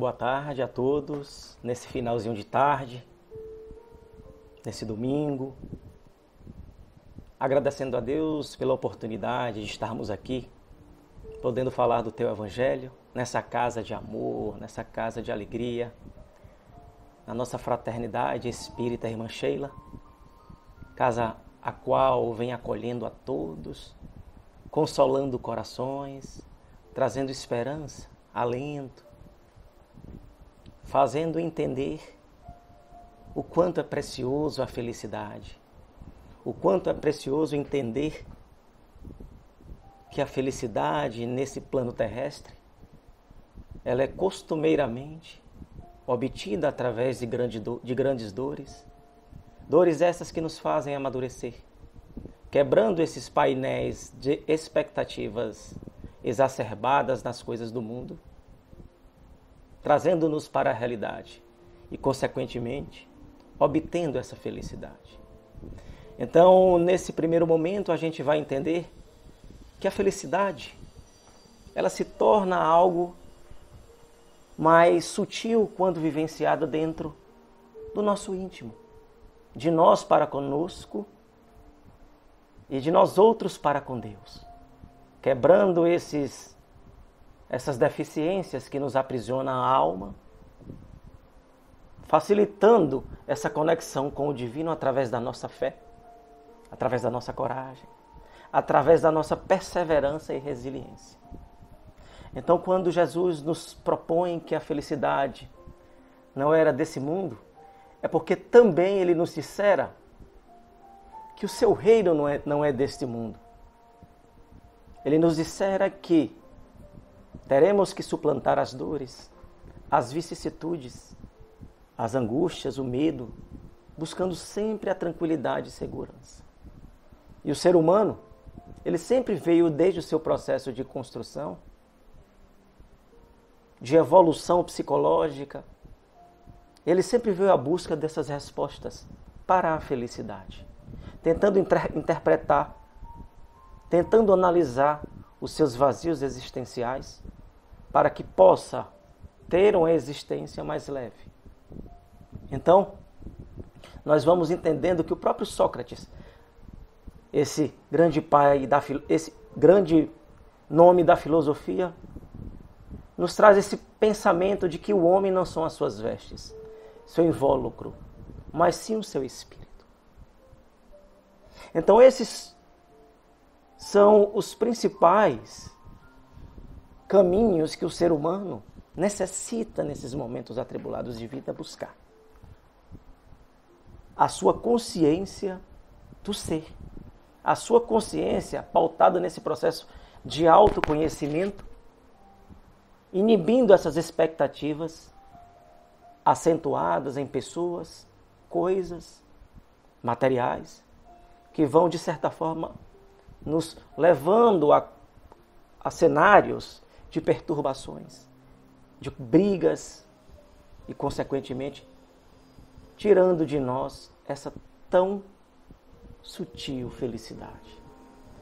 boa tarde a todos, nesse finalzinho de tarde, nesse domingo. Agradecendo a Deus pela oportunidade de estarmos aqui, podendo falar do Teu Evangelho, nessa casa de amor, nessa casa de alegria, na nossa fraternidade espírita Irmã Sheila, casa a qual vem acolhendo a todos, consolando corações, trazendo esperança, alento, fazendo entender o quanto é precioso a felicidade, o quanto é precioso entender que a felicidade nesse plano terrestre, ela é costumeiramente obtida através de grandes dores, dores essas que nos fazem amadurecer, quebrando esses painéis de expectativas exacerbadas nas coisas do mundo, trazendo-nos para a realidade e, consequentemente, obtendo essa felicidade. Então, nesse primeiro momento, a gente vai entender que a felicidade, ela se torna algo mais sutil quando vivenciada dentro do nosso íntimo, de nós para conosco e de nós outros para com Deus, quebrando essas deficiências que nos aprisionam a alma, facilitando essa conexão com o divino através da nossa fé, através da nossa coragem, através da nossa perseverança e resiliência. Então, quando Jesus nos propõe que a felicidade não era desse mundo, é porque também Ele nos dissera que o seu reino não é deste mundo. Ele nos dissera que teremos que suplantar as dores, as vicissitudes, as angústias, o medo, buscando sempre a tranquilidade e segurança. E o ser humano, ele sempre veio desde o seu processo de construção, de evolução psicológica, ele sempre veio à busca dessas respostas para a felicidade, tentando interpretar, tentando analisar os seus vazios existenciais para que possa ter uma existência mais leve. Então, nós vamos entendendo que o próprio Sócrates, esse grande pai, esse grande nome da filosofia, nos traz esse pensamento de que o homem não são as suas vestes, seu invólucro, mas sim o seu espírito. Então esses são os principais caminhos que o ser humano necessita nesses momentos atribulados de vida buscar. A sua consciência do ser, a sua consciência pautada nesse processo de autoconhecimento, inibindo essas expectativas acentuadas em pessoas, coisas, materiais, que vão, de certa forma, nos levando a cenários de perturbações, de brigas e, consequentemente, tirando de nós essa tão sutil felicidade.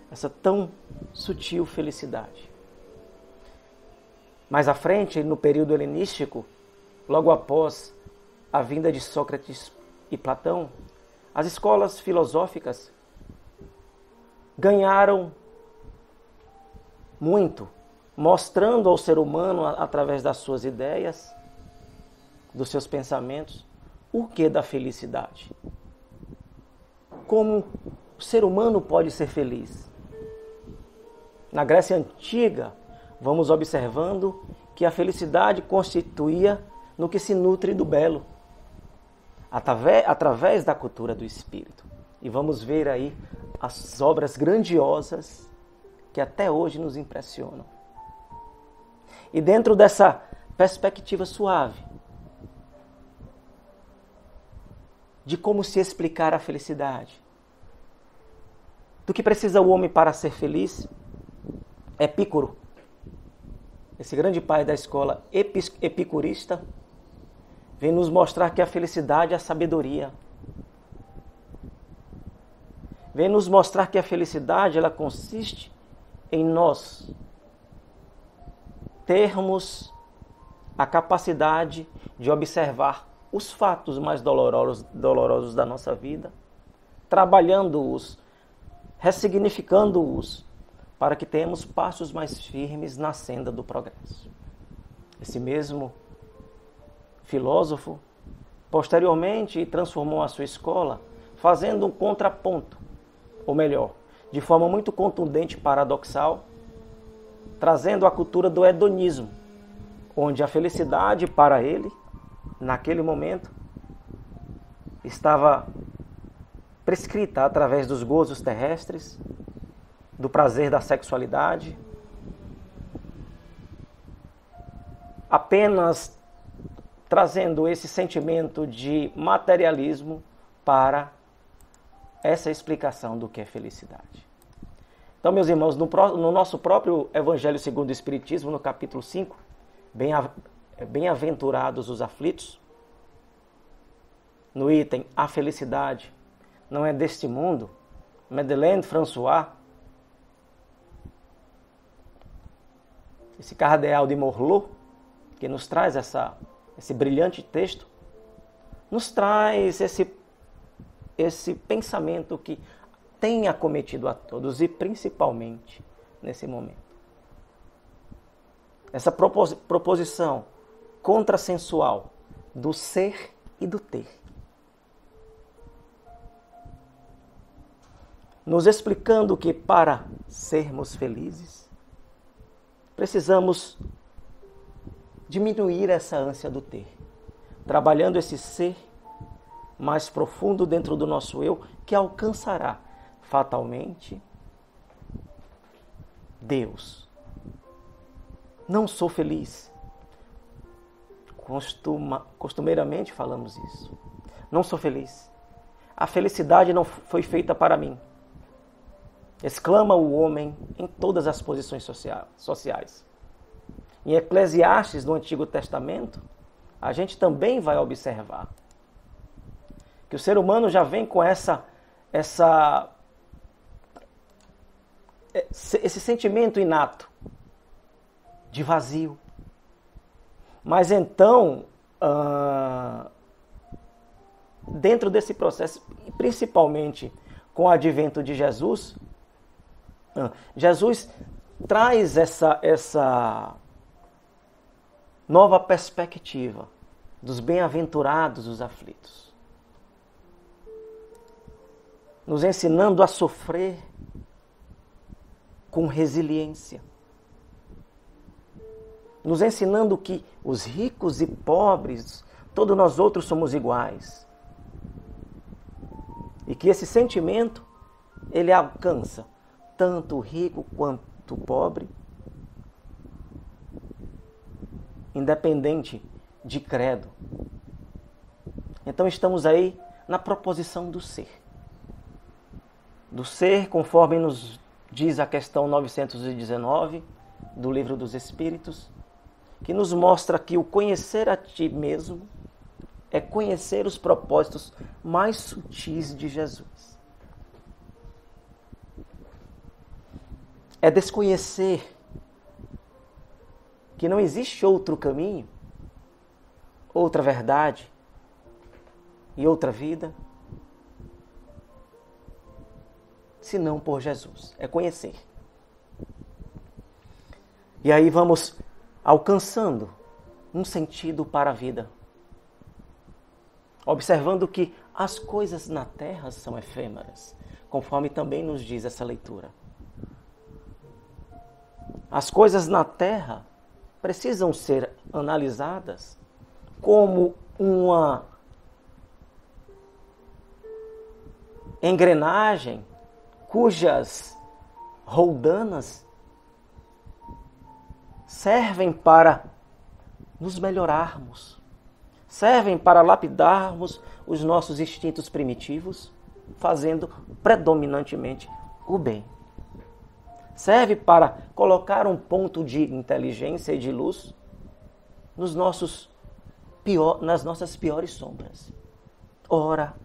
Essa tão sutil felicidade. Mais à frente, no período helenístico, logo após a vinda de Sócrates e Platão, as escolas filosóficas ganharam muito, mostrando ao ser humano, através das suas ideias, dos seus pensamentos, o que da felicidade. Como o ser humano pode ser feliz. Na Grécia Antiga, vamos observando que a felicidade constituía no que se nutre do belo, através da cultura do espírito. E vamos ver aí as obras grandiosas que até hoje nos impressionam. E dentro dessa perspectiva suave, de como se explicar a felicidade, do que precisa o homem para ser feliz, Epicuro, esse grande pai da escola epicurista, vem nos mostrar que a felicidade é a sabedoria. Vem nos mostrar que a felicidade, ela consiste em nós termos a capacidade de observar os fatos mais dolorosos da nossa vida, trabalhando-os, ressignificando-os, para que tenhamos passos mais firmes na senda do progresso. Esse mesmo filósofo, posteriormente, transformou a sua escola fazendo um contraponto, ou melhor, de forma muito contundente e paradoxal, trazendo a cultura do hedonismo, onde a felicidade para ele, naquele momento, estava prescrita através dos gozos terrestres, do prazer da sexualidade, apenas trazendo esse sentimento de materialismo para essa explicação do que é felicidade. Então, meus irmãos, no nosso próprio Evangelho segundo o Espiritismo, no capítulo 5, bem-aventurados os aflitos, no item A Felicidade não é deste mundo, Madeleine François, esse cardeal de Morlot, que nos traz esse brilhante texto, nos traz esse pensamento que tem acometido a todos e principalmente nesse momento. Essa proposição contrassensual do ser e do ter. Nos explicando que para sermos felizes, precisamos diminuir essa ânsia do ter, trabalhando esse ser mais profundo dentro do nosso eu, que alcançará fatalmente Deus. Não sou feliz. Costumeiramente falamos isso. Não sou feliz. A felicidade não foi feita para mim. Exclama o homem em todas as posições sociais. Em Eclesiastes, no Antigo Testamento, a gente também vai observar que o ser humano já vem com esse sentimento inato de vazio. Mas então, dentro desse processo, principalmente com o advento de Jesus, Jesus traz essa nova perspectiva dos bem-aventurados os aflitos, nos ensinando a sofrer com resiliência, nos ensinando que os ricos e pobres, todos nós outros somos iguais, e que esse sentimento ele alcança tanto o rico quanto o pobre, independente de credo. Então estamos aí na proposição do ser. Do ser, conforme nos diz a questão 919 do Livro dos Espíritos, que nos mostra que o conhecer a ti mesmo é conhecer os propósitos mais sutis de Jesus. É desconhecer que não existe outro caminho, outra verdade e outra vida, senão por Jesus. É conhecer. E aí vamos alcançando um sentido para a vida, observando que as coisas na terra são efêmeras, conforme também nos diz essa leitura. As coisas na terra precisam ser analisadas como uma engrenagem cujas roldanas servem para nos melhorarmos, servem para lapidarmos os nossos instintos primitivos, fazendo predominantemente o bem. Serve para colocar um ponto de inteligência e de luz nas nossas piores sombras. Ora,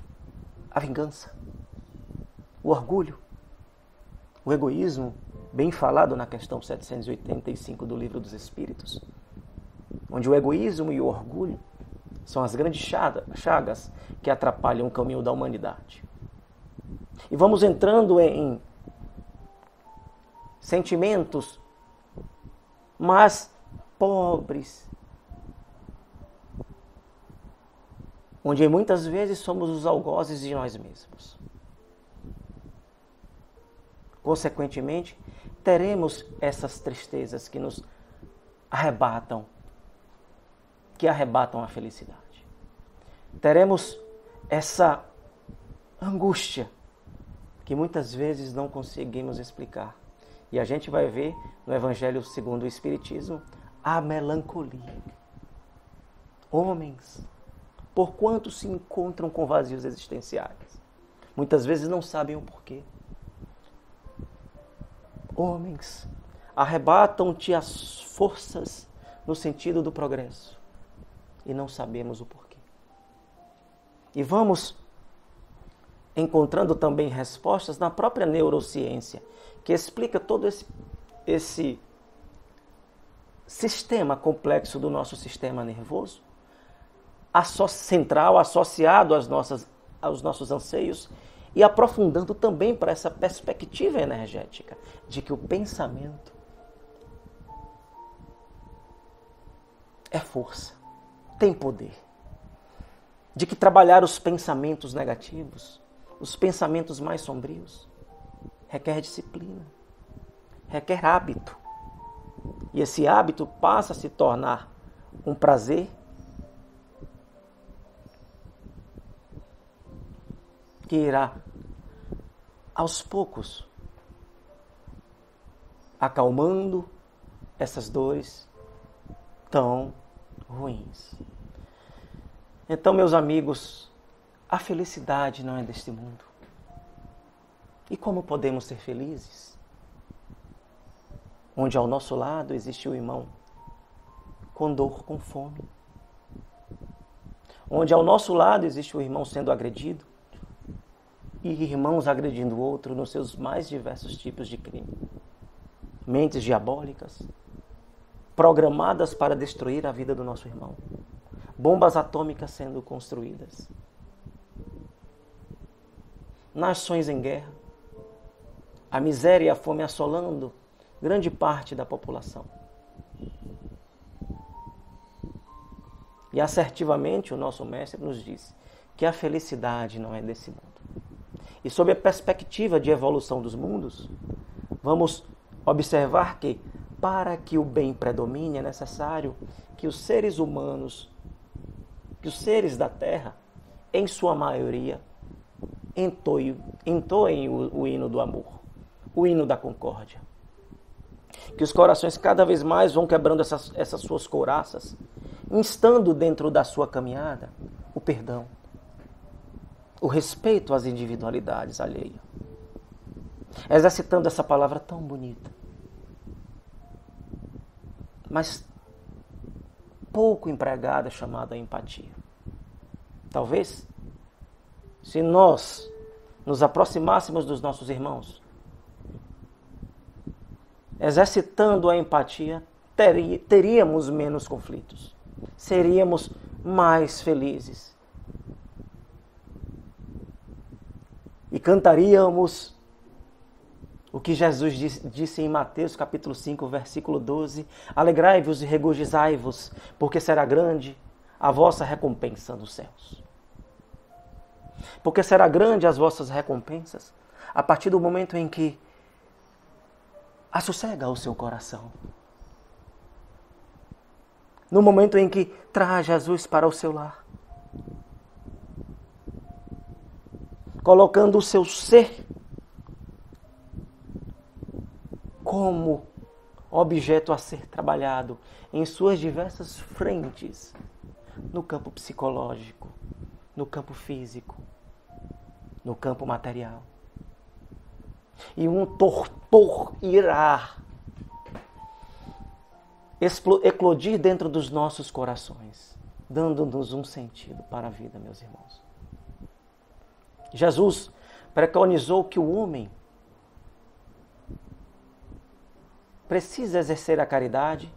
a vingança, o orgulho, o egoísmo, bem falado na questão 785 do Livro dos Espíritos, onde o egoísmo e o orgulho são as grandes chagas que atrapalham o caminho da humanidade. E vamos entrando em sentimentos mais pobres, onde muitas vezes somos os algozes de nós mesmos. Consequentemente, teremos essas tristezas que nos arrebatam, a felicidade. Teremos essa angústia que muitas vezes não conseguimos explicar. E a gente vai ver no Evangelho segundo o Espiritismo a melancolia. Homens, por quanto se encontram com vazios existenciais, muitas vezes não sabem o porquê. Homens, arrebatam-te as forças no sentido do progresso e não sabemos o porquê. E vamos encontrando também respostas na própria neurociência, que explica todo esse sistema complexo do nosso sistema nervoso, central, associado aos nossos anseios, e aprofundando também para essa perspectiva energética de que o pensamento é força, tem poder. De que trabalhar os pensamentos negativos, os pensamentos mais sombrios, requer disciplina, requer hábito. E esse hábito passa a se tornar um prazer que irá, aos poucos, acalmando essas dores tão ruins. Então, meus amigos, a felicidade não é deste mundo. E como podemos ser felizes? Onde ao nosso lado existe o irmão com dor, com fome. Onde ao nosso lado existe o irmão sendo agredido e irmãos agredindo o outro nos seus mais diversos tipos de crime. Mentes diabólicas, programadas para destruir a vida do nosso irmão. Bombas atômicas sendo construídas. Nações em guerra. A miséria e a fome assolando grande parte da população. E assertivamente o nosso mestre nos diz que a felicidade não é desse mundo. E sob a perspectiva de evolução dos mundos, vamos observar que para que o bem predomine é necessário que os seres humanos, que os seres da Terra, em sua maioria, entoem o hino do amor, o hino da concórdia. Que os corações cada vez mais vão quebrando essas suas couraças, instando dentro da sua caminhada o perdão, o respeito às individualidades alheias. Exercitando essa palavra tão bonita, mas pouco empregada, chamada empatia. Talvez, se nós nos aproximássemos dos nossos irmãos, exercitando a empatia, teríamos menos conflitos, seríamos mais felizes. E cantaríamos o que Jesus disse em Mateus capítulo 5, versículo 12: alegrai-vos e regozijai-vos, porque será grande a vossa recompensa nos céus. Porque será grande as vossas recompensas a partir do momento em que assossega o seu coração. No momento em que traz Jesus para o seu lar. Colocando o seu ser como objeto a ser trabalhado em suas diversas frentes, no campo psicológico, no campo físico, no campo material. E um torpor irá eclodir dentro dos nossos corações, dando-nos um sentido para a vida, meus irmãos. Jesus preconizou que o homem precisa exercer a caridade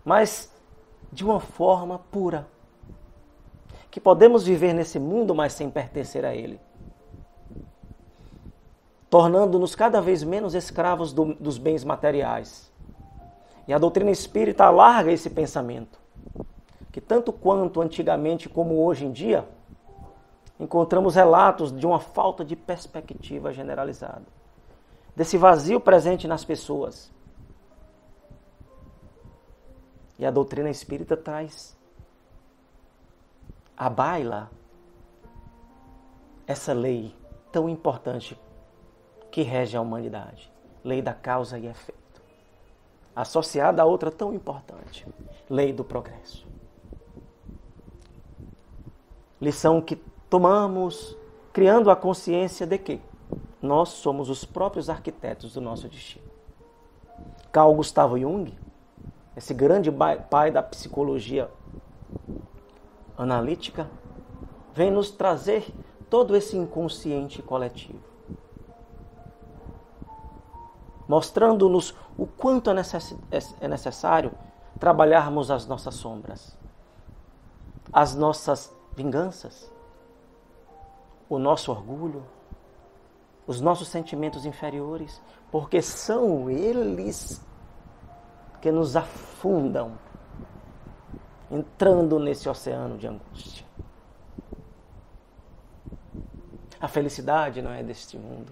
mas de uma forma pura. Que podemos viver nesse mundo, mas sem pertencer a ele. Tornando-nos cada vez menos escravos dos bens materiais. E a doutrina espírita alarga esse pensamento. Que tanto quanto antigamente como hoje em dia, encontramos relatos de uma falta de perspectiva generalizada. Desse vazio presente nas pessoas. E a doutrina espírita traz à baila essa lei tão importante que rege a humanidade. Lei da causa e efeito. Associada a outra tão importante. Lei do progresso. Lição que tomamos criando a consciência de que nós somos os próprios arquitetos do nosso destino. Carl Gustav Jung, esse grande pai da psicologia analítica, vem nos trazer todo esse inconsciente coletivo. Mostrando-nos o quanto é necessário trabalharmos as nossas sombras, as nossas vinganças, o nosso orgulho, os nossos sentimentos inferiores, porque são eles que nos afundam, entrando nesse oceano de angústia. A felicidade não é deste mundo.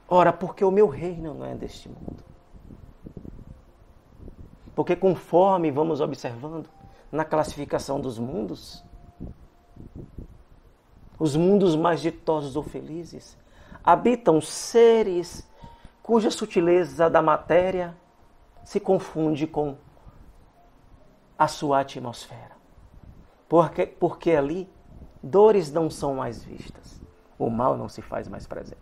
Ora, porque o meu reino não é deste mundo. Porque conforme vamos observando na classificação dos mundos, os mundos mais ditosos ou felizes habitam seres cuja sutileza da matéria se confunde com a sua atmosfera. Porque ali dores não são mais vistas, o mal não se faz mais presente.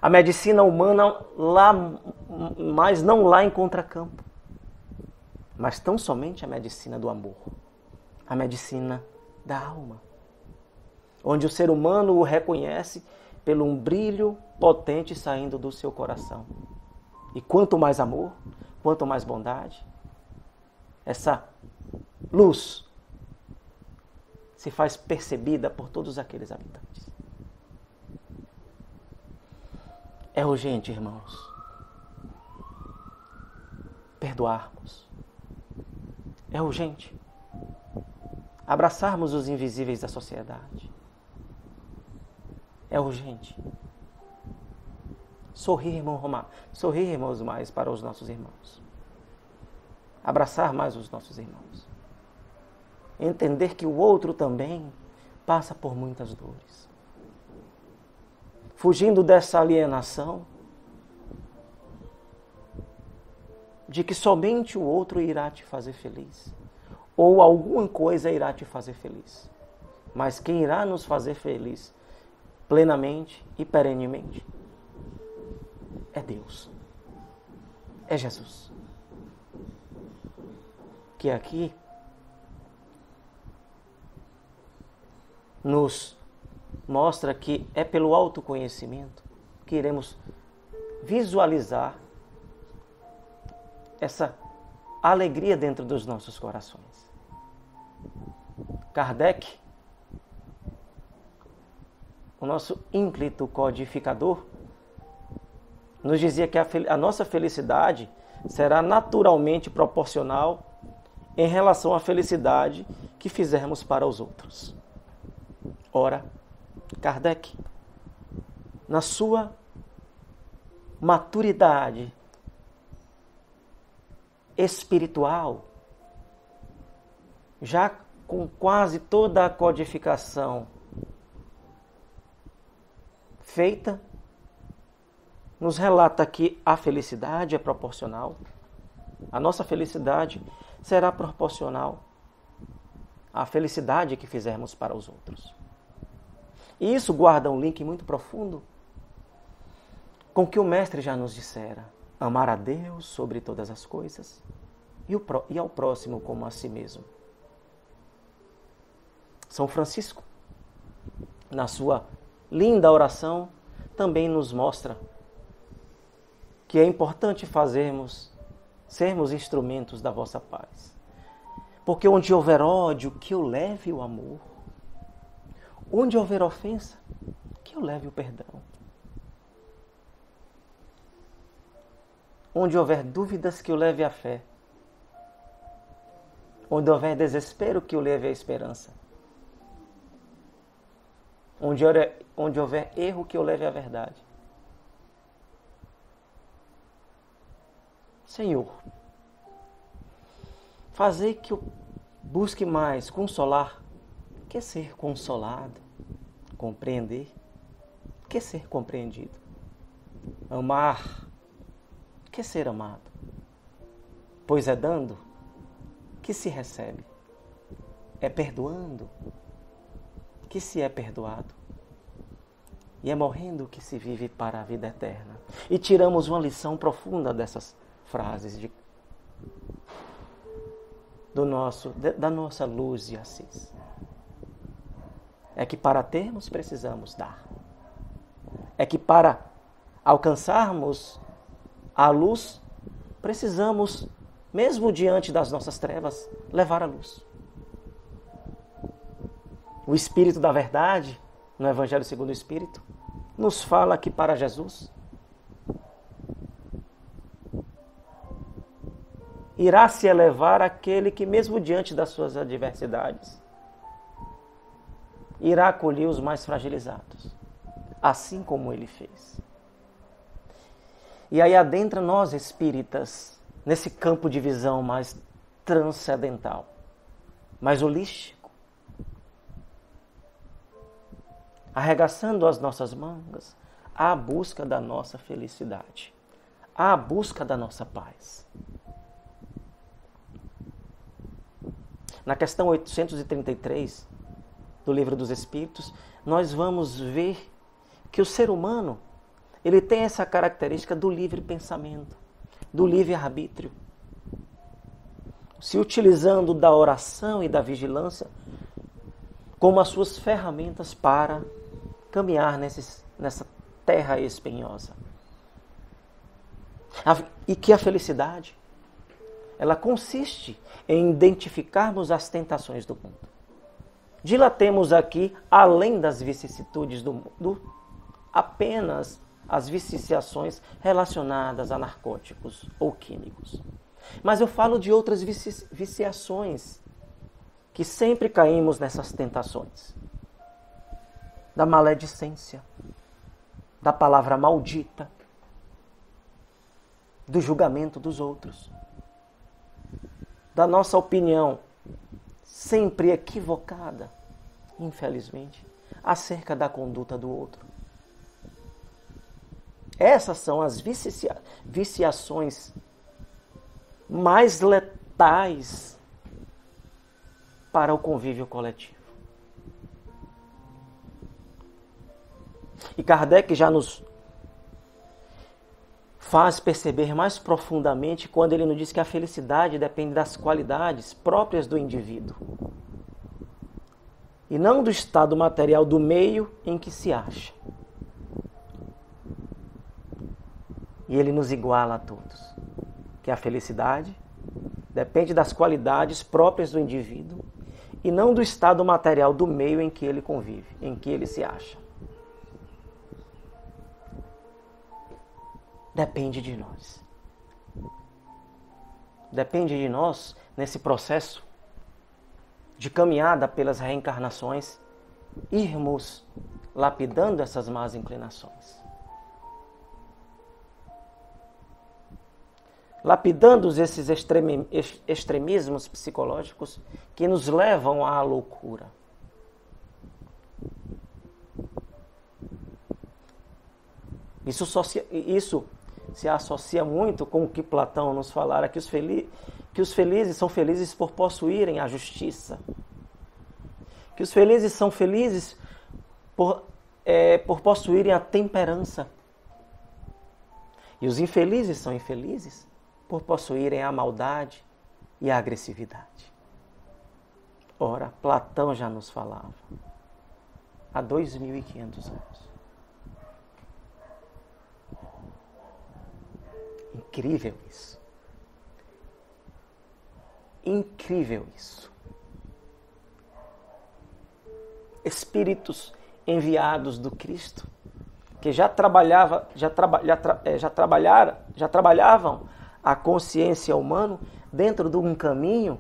A medicina humana lá, mas não lá em contracampo, mas tão somente a medicina do amor, a medicina da alma, onde o ser humano o reconhece pelo um brilho potente saindo do seu coração. E quanto mais amor, quanto mais bondade, essa luz se faz percebida por todos aqueles habitantes. É urgente, irmãos, perdoarmos. É urgente abraçarmos os invisíveis da sociedade. É urgente sorrirmos mais para os nossos irmãos. Abraçar mais os nossos irmãos. Entender que o outro também passa por muitas dores. Fugindo dessa alienação de que somente o outro irá te fazer feliz, ou alguma coisa irá te fazer feliz. Mas quem irá nos fazer feliz plenamente e perenemente é Deus, é Jesus. Que aqui nos mostra que é pelo autoconhecimento que iremos visualizar essa alegria dentro dos nossos corações. Kardec, o nosso ínclito codificador, nos dizia que a nossa felicidade será naturalmente proporcional em relação à felicidade que fizermos para os outros. Ora, Kardec, na sua maturidade espiritual, já com quase toda a codificação feita, nos relata que a felicidade é proporcional, a nossa felicidade será proporcional à felicidade que fizermos para os outros. E isso guarda um link muito profundo com o que o Mestre já nos dissera: amar a Deus sobre todas as coisas e ao próximo como a si mesmo. São Francisco, na sua linda oração, também nos mostra que é importante fazermos sermos instrumentos da vossa paz. Porque onde houver ódio, que eu leve o amor. Onde houver ofensa, que eu leve o perdão. Onde houver dúvidas, que eu leve a fé. Onde houver desespero, que eu leve a esperança. Onde houver erro, que eu leve a verdade. Senhor, fazer que eu busque mais consolar, que ser consolado, compreender, que ser compreendido, amar, que ser amado, pois é dando que se recebe, é perdoando que se é perdoado, e é morrendo que se vive para a vida eterna. E tiramos uma lição profunda dessas frases da nossa luz de Assis. É que para termos precisamos dar. É que para alcançarmos a luz precisamos, mesmo diante das nossas trevas, levar a luz. O Espírito da Verdade, no Evangelho segundo o Espírito, nos fala que para Jesus irá se elevar aquele que, mesmo diante das suas adversidades, irá acolher os mais fragilizados, assim como ele fez. E aí adentra nós, espíritas, nesse campo de visão mais transcendental, mais holístico, arregaçando as nossas mangas à busca da nossa felicidade, à busca da nossa paz. Na questão 833 do Livro dos Espíritos, nós vamos ver que o ser humano, ele tem essa característica do livre pensamento, do livre arbítrio, se utilizando da oração e da vigilância como as suas ferramentas para caminhar nessa terra espinhosa. E que a felicidade, ela consiste em identificarmos as tentações do mundo. Dilatemos aqui, além das vicissitudes do mundo, apenas as viciações relacionadas a narcóticos ou químicos. Mas eu falo de outras viciações que sempre caímos nessas tentações. Da maledicência, da palavra maldita, do julgamento dos outros, da nossa opinião sempre equivocada, infelizmente, acerca da conduta do outro. Essas são as viciações mais letais para o convívio coletivo. E Kardec já nos faz perceber mais profundamente quando ele nos diz que a felicidade depende das qualidades próprias do indivíduo e não do estado material do meio em que se acha. E ele nos iguala a todos, que a felicidade depende das qualidades próprias do indivíduo e não do estado material do meio em que ele convive, em que ele se acha. Depende de nós. Depende de nós nesse processo de caminhada pelas reencarnações, irmos lapidando essas más inclinações. Lapidando esses extremismos psicológicos que nos levam à loucura. Isso se associa muito com o que Platão nos falara, que os felizes são felizes por possuírem a justiça. Que os felizes são felizes por possuírem a temperança. E os infelizes são infelizes por possuírem a maldade e a agressividade. Ora, Platão já nos falava há 2500 anos. Incrível isso. incrível isso. Espíritos enviados do Cristo, que já trabalhavam a consciência humana dentro de um caminho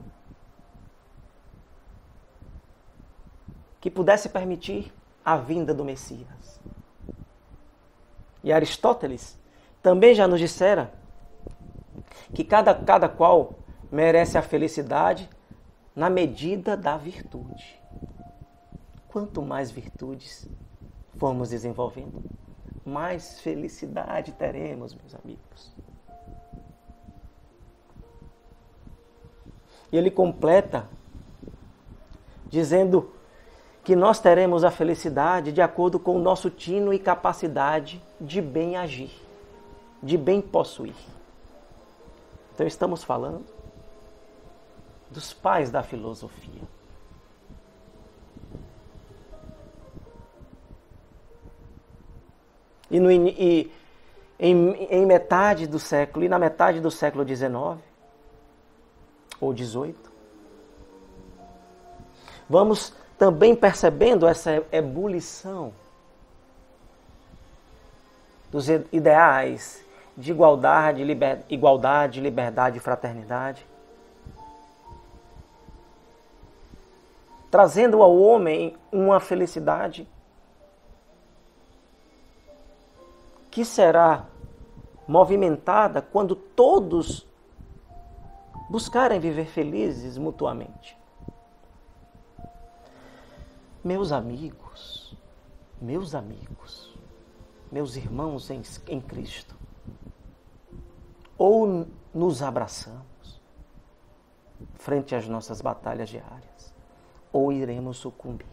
que pudesse permitir a vinda do Messias. E Aristóteles também já nos dissera que cada qual merece a felicidade na medida da virtude. Quanto mais virtudes formos desenvolvendo, mais felicidade teremos, meus amigos. E ele completa dizendo que nós teremos a felicidade de acordo com o nosso tino e capacidade de bem agir, de bem possuir. Então estamos falando dos pais da filosofia. E em metade do século, e na metade do século XIX ou XVIII, vamos também percebendo essa ebulição dos ideais de igualdade, liberdade e fraternidade, trazendo ao homem uma felicidade que será movimentada quando todos buscarem viver felizes mutuamente. Meus amigos, meus irmãos em Cristo, ou nos abraçamos frente às nossas batalhas diárias, ou iremos sucumbir.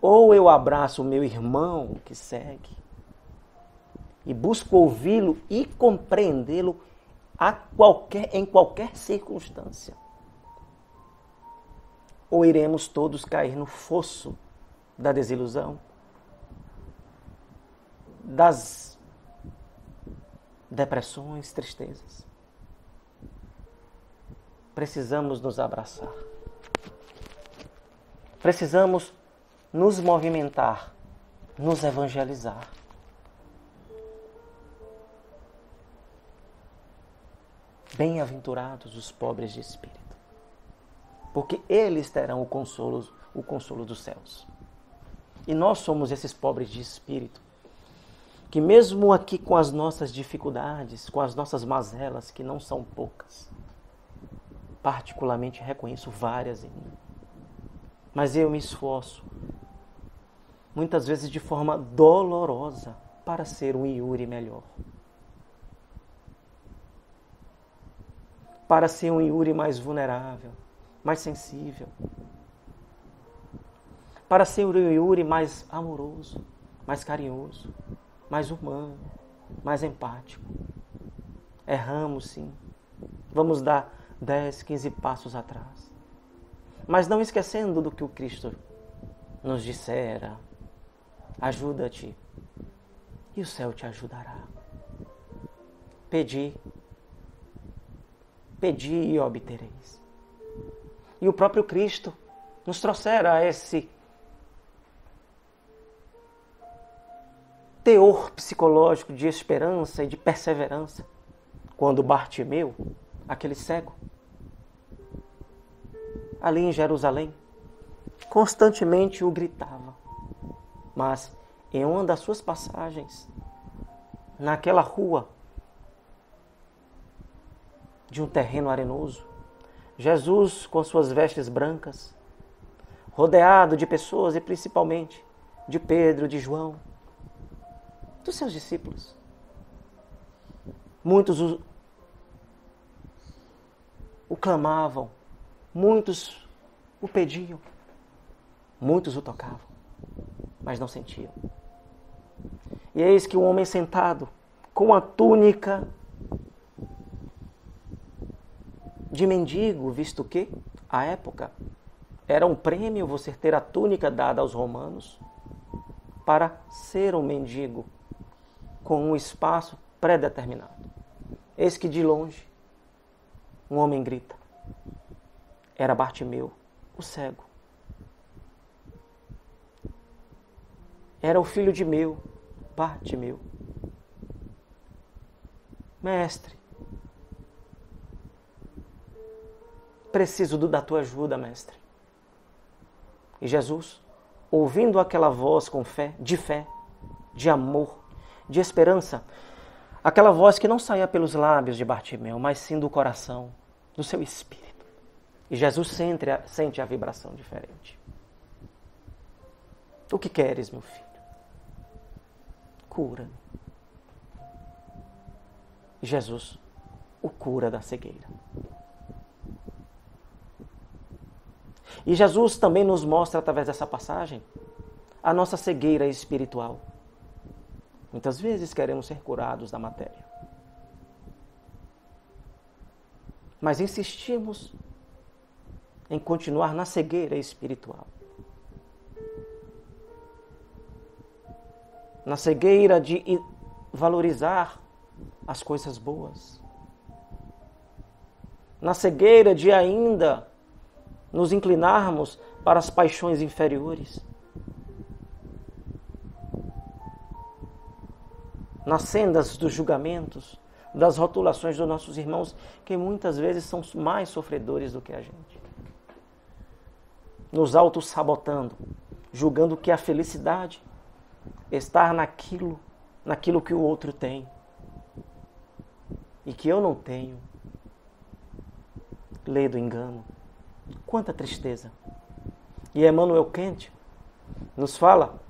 Ou eu abraço o meu irmão que segue e busco ouvi-lo e compreendê-lo em qualquer circunstância. Ou iremos todos cair no fosso da desilusão, das depressões, tristezas. Precisamos nos abraçar. Precisamos nos movimentar, nos evangelizar. Bem-aventurados os pobres de espírito, porque eles terão o consolo dos céus. E nós somos esses pobres de espírito, que mesmo aqui com as nossas dificuldades, com as nossas mazelas, que não são poucas, particularmente reconheço várias em mim, mas eu me esforço, muitas vezes de forma dolorosa, para ser um Yuri melhor. Para ser um Yuri mais vulnerável, mais sensível. Para ser um Yuri mais amoroso, mais carinhoso, mais humano, mais empático. Erramos, sim. Vamos dar 10, 15 passos atrás. Mas não esquecendo do que o Cristo nos dissera. Ajuda-te e o céu te ajudará. Pedi e obtereis. E o próprio Cristo nos trouxera esse teor psicológico de esperança e de perseverança. Quando Bartimeu, aquele cego, ali em Jerusalém, constantemente o gritava. Mas em uma das suas passagens, naquela rua, de um terreno arenoso, Jesus, com suas vestes brancas, rodeado de pessoas e principalmente de Pedro, de João, dos seus discípulos. Muitos o clamavam, muitos o pediam, muitos o tocavam, mas não sentiam. E eis que um homem sentado, com a túnica de mendigo, visto que, à época, era um prêmio você ter a túnica dada aos romanos para ser um mendigo com um espaço pré-determinado. Eis que de longe um homem grita: era Bartimeu, o cego. Era o filho de Meu, Bartimeu. Mestre, preciso da tua ajuda, mestre. E Jesus, ouvindo aquela voz com fé, de amor, de esperança, aquela voz que não saía pelos lábios de Bartimeu, mas sim do coração, do seu espírito. E Jesus sente a vibração diferente. O que queres, meu filho? Cura-me. E Jesus o cura da cegueira. E Jesus também nos mostra, através dessa passagem, a nossa cegueira espiritual. Muitas vezes queremos ser curados da matéria. Mas insistimos em continuar na cegueira espiritual. Na cegueira de valorizar as coisas boas. Na cegueira de ainda nos inclinarmos para as paixões inferiores. Nas sendas dos julgamentos, das rotulações dos nossos irmãos, que muitas vezes são mais sofredores do que a gente. Nos auto-sabotando, julgando que a felicidade está naquilo que o outro tem e que eu não tenho. Lei do engano. Quanta tristeza. E Emmanuel Kant nos fala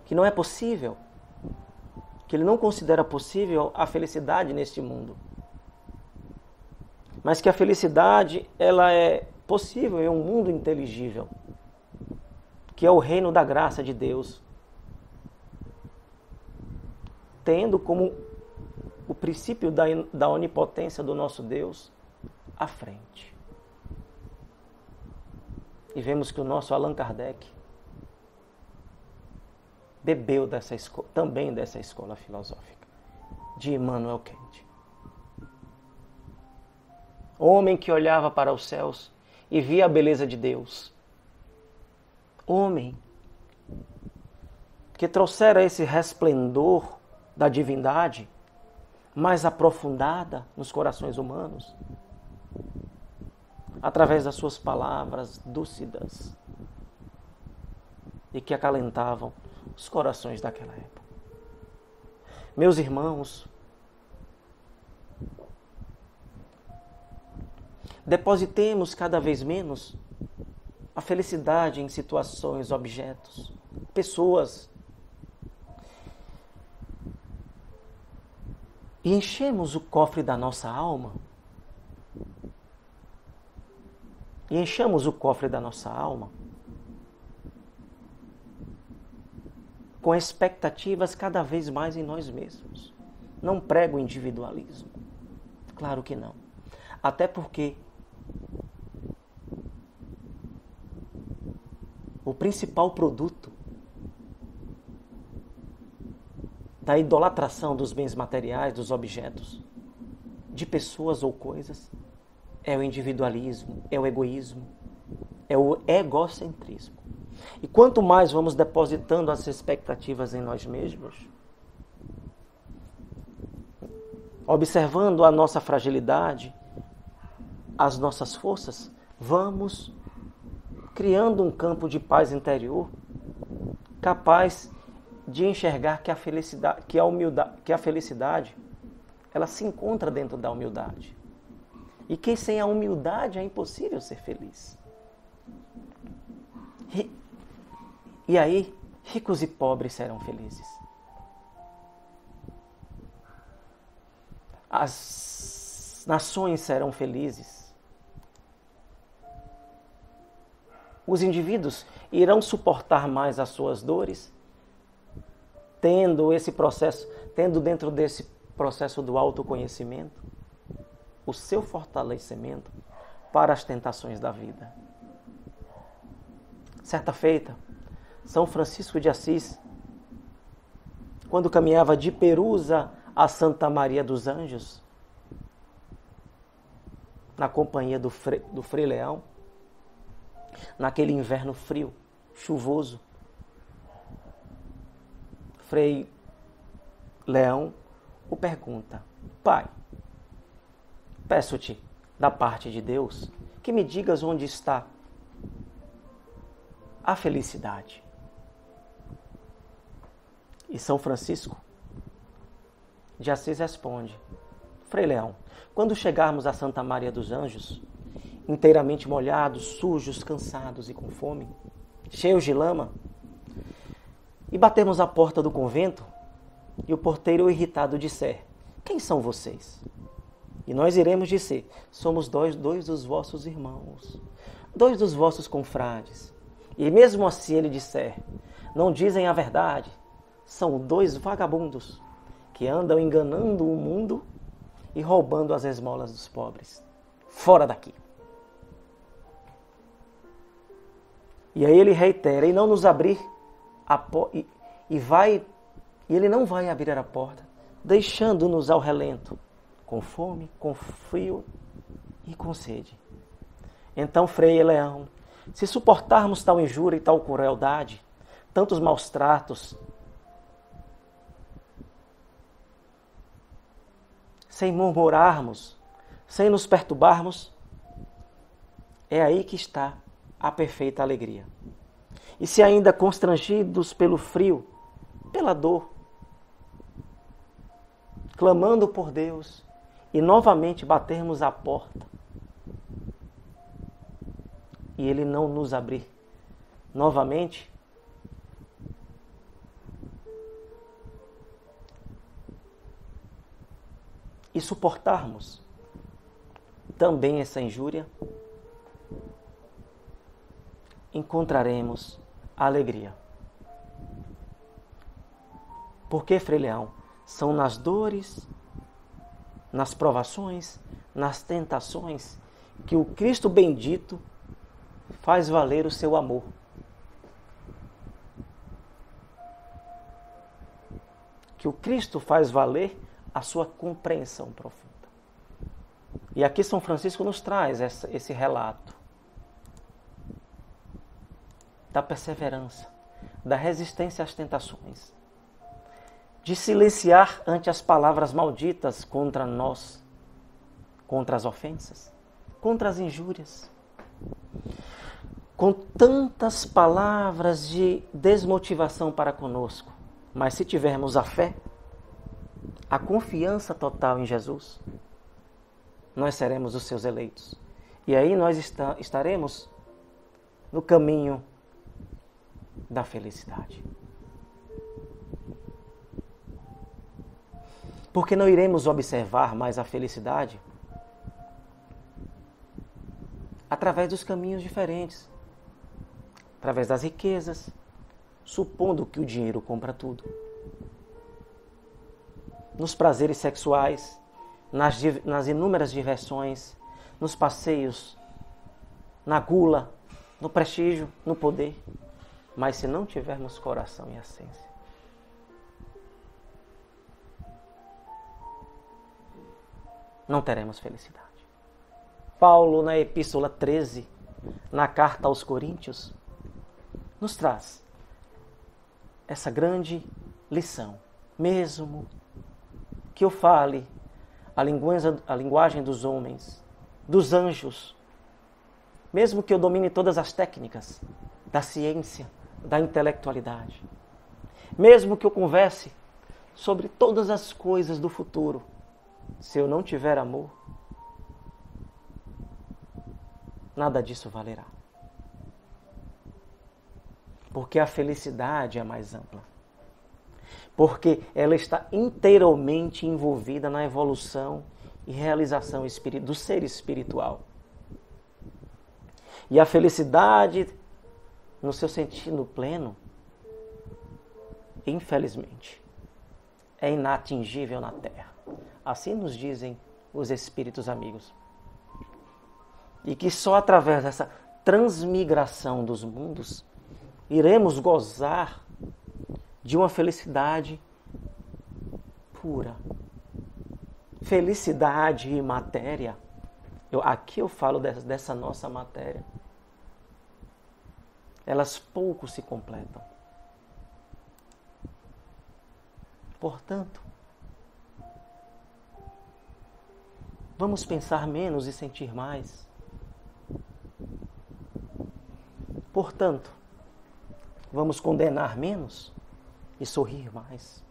que não é possível, que ele não considera possível a felicidade neste mundo. Mas que a felicidade, ela é possível em um mundo inteligível, que é o reino da graça de Deus, tendo como o princípio da onipotência do nosso Deus à frente. E vemos que o nosso Allan Kardec bebeu também dessa escola filosófica, de Immanuel Kant. Homem que olhava para os céus e via a beleza de Deus. Homem que trouxera esse resplendor da divindade mais aprofundada nos corações humanos, através das suas palavras dúcidas e que acalentavam os corações daquela época. Meus irmãos, depositemos cada vez menos a felicidade em situações, objetos, pessoas. E enchemos o cofre da nossa alma. E enchamos o cofre da nossa alma com expectativas cada vez mais em nós mesmos. Não prego o individualismo. Claro que não. Até porque o principal produto da idolatração dos bens materiais, dos objetos, de pessoas ou coisas, é o individualismo, é o egoísmo, é o egocentrismo. E quanto mais vamos depositando as expectativas em nós mesmos, observando a nossa fragilidade, as nossas forças, vamos criando um campo de paz interior capaz de enxergar que a felicidade, ela se encontra dentro da humildade. E que sem a humildade é impossível ser feliz. E aí, ricos e pobres serão felizes. As nações serão felizes. Os indivíduos irão suportar mais as suas dores, tendo dentro desse processo do autoconhecimento, o seu fortalecimento para as tentações da vida. Certa feita, São Francisco de Assis, quando caminhava de Perusa a Santa Maria dos Anjos, na companhia do Frei Leão, naquele inverno frio, chuvoso, Frei Leão o pergunta: Pai, peço-te, da parte de Deus, que me digas onde está a felicidade. E São Francisco de Assis responde: Frei Leão, quando chegarmos a Santa Maria dos Anjos, inteiramente molhados, sujos, cansados e com fome, cheios de lama, e batermos a porta do convento, e o porteiro irritado disser: Quem são vocês? E nós iremos dizer: Somos dois dos vossos irmãos, dois dos vossos confrades. E mesmo assim ele disser: Não dizem a verdade, são dois vagabundos que andam enganando o mundo e roubando as esmolas dos pobres. Fora daqui. E aí ele reitera: E não nos abrir a porta, e ele não vai abrir a porta, deixando-nos ao relento, com fome, com frio e com sede. Então, Frei Leão, se suportarmos tal injúria e tal crueldade, tantos maus tratos, sem murmurarmos, sem nos perturbarmos, é aí que está a perfeita alegria. E se ainda constrangidos pelo frio, pela dor, clamando por Deus e novamente batermos a porta e Ele não nos abrir novamente, e suportarmos também essa injúria, encontraremos a alegria. Porque, Frei Leão, são nas dores, nas provações, nas tentações, que o Cristo bendito faz valer o seu amor. Que o Cristo faz valer a sua compreensão profunda. E aqui São Francisco nos traz esse relato da perseverança, da resistência às tentações, de silenciar ante as palavras malditas contra nós, contra as ofensas, contra as injúrias, com tantas palavras de desmotivação para conosco. Mas se tivermos a fé, a confiança total em Jesus, nós seremos os seus eleitos. E aí nós estaremos no caminho da felicidade. Porque não iremos observar mais a felicidade através dos caminhos diferentes, através das riquezas, supondo que o dinheiro compra tudo, nos prazeres sexuais, nas inúmeras diversões, nos passeios, na gula, no prestígio, no poder. Mas se não tivermos coração e essência, não teremos felicidade. Paulo, na Epístola 13, na carta aos Coríntios, nos traz essa grande lição. Mesmo que eu fale a linguagem dos homens, dos anjos, mesmo que eu domine todas as técnicas da ciência, da intelectualidade, mesmo que eu converse sobre todas as coisas do futuro, se eu não tiver amor, nada disso valerá. Porque a felicidade é mais ampla. Porque ela está inteiramente envolvida na evolução e realização do ser espiritual. E a felicidade, no seu sentido pleno, infelizmente, é inatingível na Terra. Assim nos dizem os espíritos amigos. E que só através dessa transmigração dos mundos iremos gozar de uma felicidade pura. Felicidade e matéria. Aqui eu falo dessa nossa matéria. elas pouco se completam. Portanto, vamos pensar menos e sentir mais. Portanto, vamos condenar menos e sorrir mais.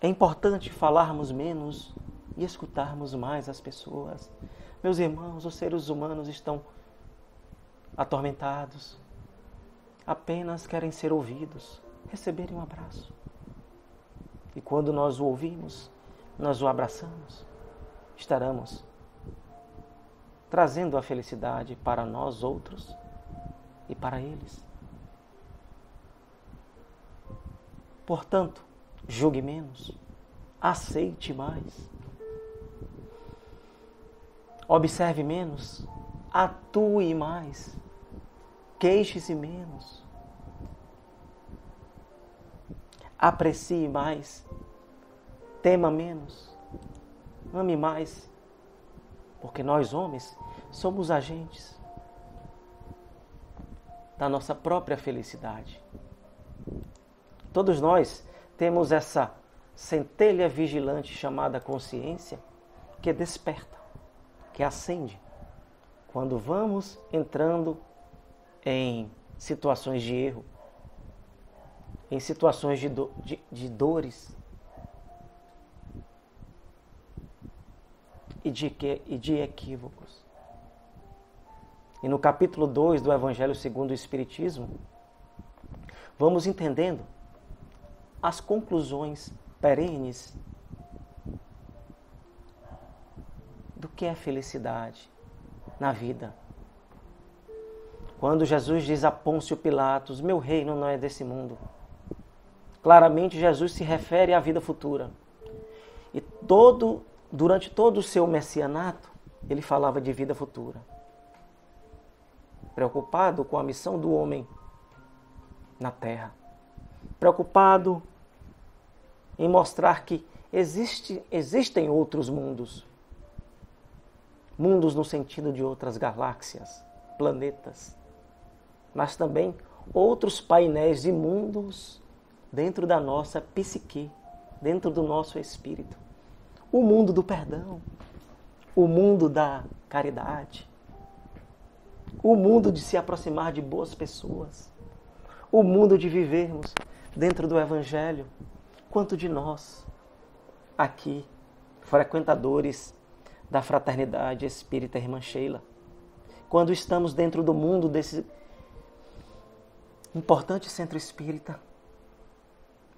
É importante falarmos menos e escutarmos mais as pessoas. Meus irmãos, os seres humanos estão atormentados. Apenas querem ser ouvidos, receberem um abraço. E quando nós o ouvimos, nós o abraçamos, estaremos trazendo a felicidade para nós outros e para eles. Portanto, julgue menos, aceite mais. Observe menos, atue mais, queixe-se menos. Aprecie mais, tema menos, ame mais, porque nós homens somos agentes da nossa própria felicidade. Todos nós temos essa centelha vigilante chamada consciência que desperta, que acende quando vamos entrando em situações de erro, em situações de dores e de equívocos. E no capítulo 2 do Evangelho segundo o Espiritismo, vamos entendendo as conclusões perenes do que é felicidade na vida. Quando Jesus diz a Pôncio Pilatos, meu reino não é desse mundo, claramente Jesus se refere à vida futura. E durante todo o seu messianato, ele falava de vida futura. Preocupado com a missão do homem na terra. Preocupado em mostrar que existem outros mundos. Mundos no sentido de outras galáxias, planetas. Mas também outros painéis de mundos dentro da nossa psique, dentro do nosso espírito. O mundo do perdão, o mundo da caridade, o mundo de se aproximar de boas pessoas, o mundo de vivermos dentro do Evangelho. Quanto de nós, aqui, frequentadores da Fraternidade Espírita Irmã Sheila, quando estamos dentro do mundo desse importante centro espírita,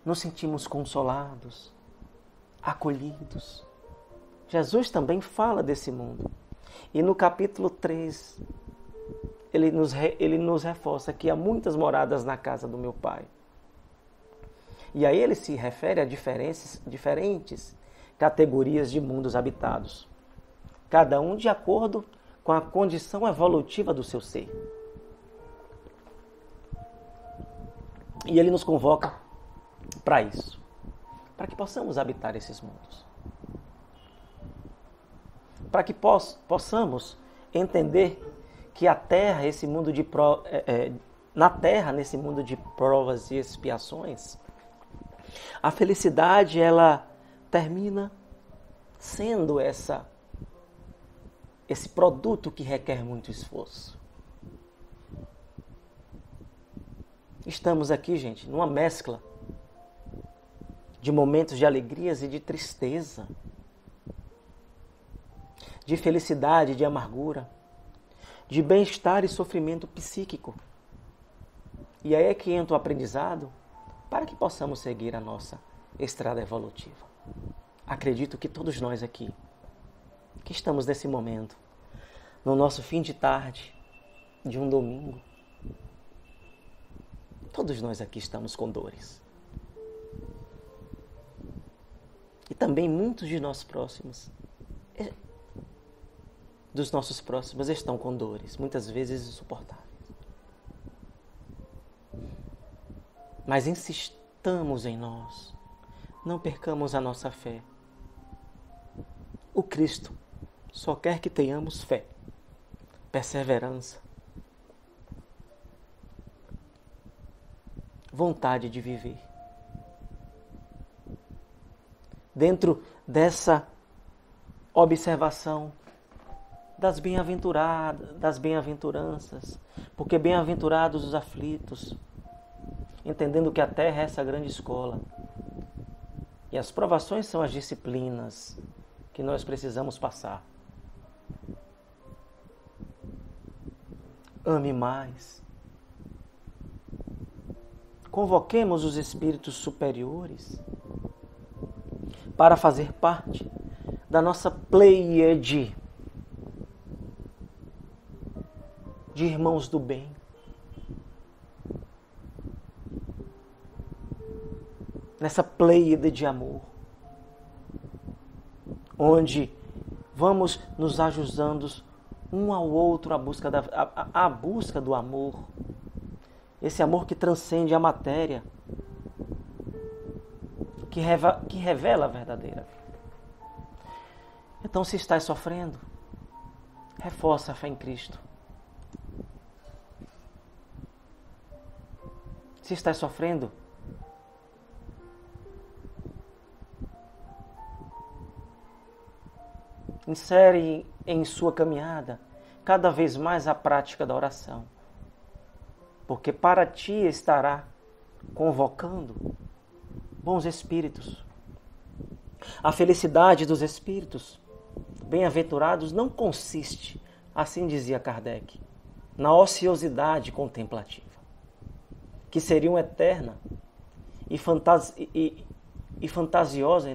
nos sentimos consolados, acolhidos. Jesus também fala desse mundo. E no capítulo 3, ele nos reforça que há muitas moradas na casa do meu Pai. E aí ele se refere a diferentes categorias de mundos habitados, cada um de acordo com a condição evolutiva do seu ser. E ele nos convoca para isso, para que possamos habitar esses mundos. Para que possamos entender que a Terra, esse mundo na Terra, nesse mundo de provas e expiações, a felicidade, ela termina sendo esse produto que requer muito esforço. Estamos aqui, gente, numa mescla de momentos de alegrias e de tristeza, de felicidade e de amargura, de bem-estar e sofrimento psíquico. E aí é que entra o aprendizado para que possamos seguir a nossa estrada evolutiva. Acredito que todos nós aqui, que estamos nesse momento, no nosso fim de tarde, de um domingo, todos nós aqui estamos com dores. E também muitos de nós dos nossos próximos estão com dores, muitas vezes insuportáveis. Mas insistamos em nós, não percamos a nossa fé. O Cristo só quer que tenhamos fé, perseverança, vontade de viver. Dentro dessa observação das bem-aventuranças, porque bem-aventurados os aflitos, entendendo que a terra é essa grande escola. E as provações são as disciplinas que nós precisamos passar. Ame mais. Convoquemos os espíritos superiores para fazer parte da nossa pleiade de irmãos do bem. Nessa pleiade de amor, onde vamos nos ajudando um ao outro à busca do amor, esse amor que transcende a matéria, que revela a verdadeira vida. Então, se estás sofrendo, reforça a fé em Cristo. Se estás sofrendo, insere em sua caminhada cada vez mais a prática da oração, porque para ti estará convocando bons espíritos. A felicidade dos espíritos bem-aventurados não consiste, assim dizia Kardec, na ociosidade contemplativa, que seria uma eterna e fantasiosa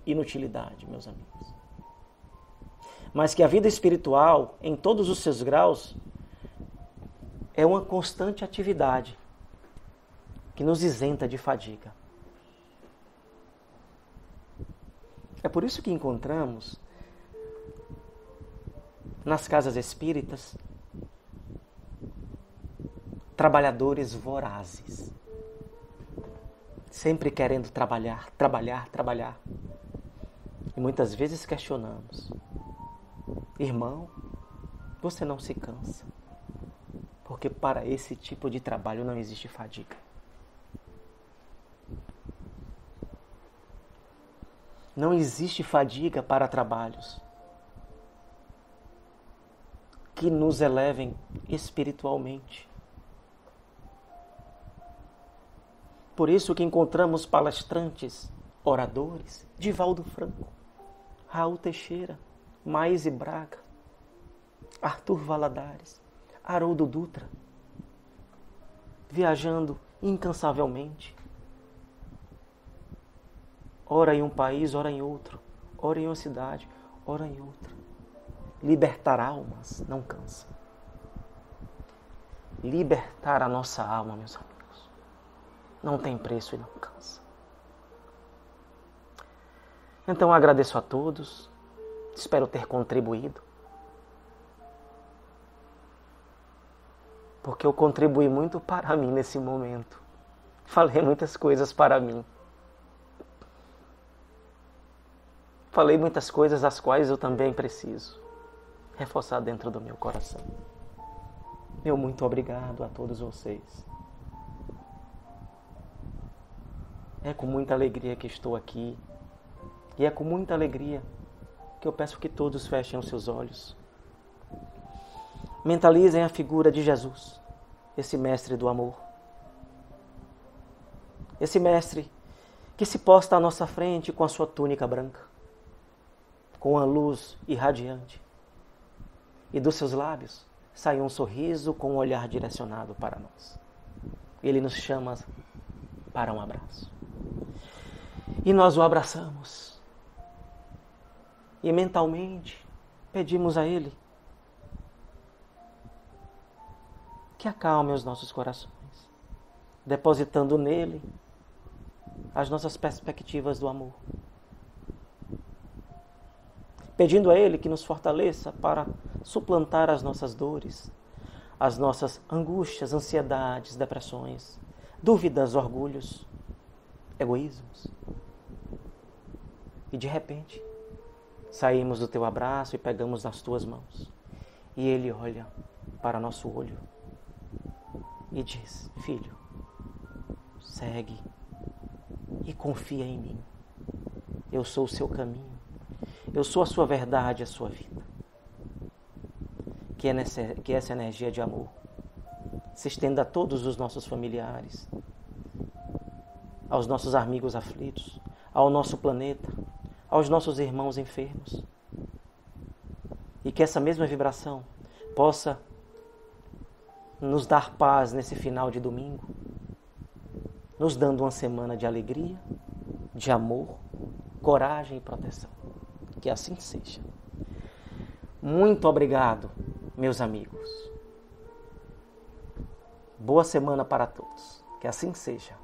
inutilidade, meus amigos. Mas que a vida espiritual, em todos os seus graus, é uma constante atividade que nos isenta de fadiga. É por isso que encontramos nas casas espíritas trabalhadores vorazes, sempre querendo trabalhar. E muitas vezes questionamos: irmão, você não se cansa? Porque para esse tipo de trabalho não existe fadiga. Não existe fadiga para trabalhos que nos elevem espiritualmente. Por isso que encontramos palestrantes, oradores, Divaldo Franco, Raul Teixeira, Maíse Braga, Arthur Valadares, Haroldo Dutra, viajando incansavelmente, ora em um país, ora em outro, ora em uma cidade, ora em outra. Libertar almas não cansa. Libertar a nossa alma, meus amigos, não tem preço e não cansa. Então agradeço a todos, espero ter contribuído, porque eu contribuí muito para mim nesse momento. Falei muitas coisas para mim. Falei muitas coisas as quais eu também preciso reforçar dentro do meu coração. Meu muito obrigado a todos vocês. É com muita alegria que estou aqui. E é com muita alegria que eu peço que todos fechem os seus olhos. Mentalizem a figura de Jesus, esse mestre do amor. Esse mestre que se posta à nossa frente com a sua túnica branca, com a luz irradiante. E dos seus lábios sai um sorriso com um olhar direcionado para nós. Ele nos chama para um abraço. E nós o abraçamos. E mentalmente pedimos a Ele que acalme os nossos corações, depositando nele as nossas perspectivas do amor. Pedindo a Ele que nos fortaleça para suplantar as nossas dores, as nossas angústias, ansiedades, depressões, dúvidas, orgulhos, egoísmos. E de repente, saímos do teu abraço e pegamos nas tuas mãos. E Ele olha para nosso olho e diz: filho, segue e confia em mim. Eu sou o seu caminho. Eu sou a sua verdade, a sua vida. Que essa energia de amor se estenda a todos os nossos familiares, aos nossos amigos aflitos, ao nosso planeta, aos nossos irmãos enfermos. E que essa mesma vibração possa nos dar paz nesse final de domingo, nos dando uma semana de alegria, de amor, coragem e proteção. Que assim seja. Muito obrigado, meus amigos. Boa semana para todos. Que assim seja.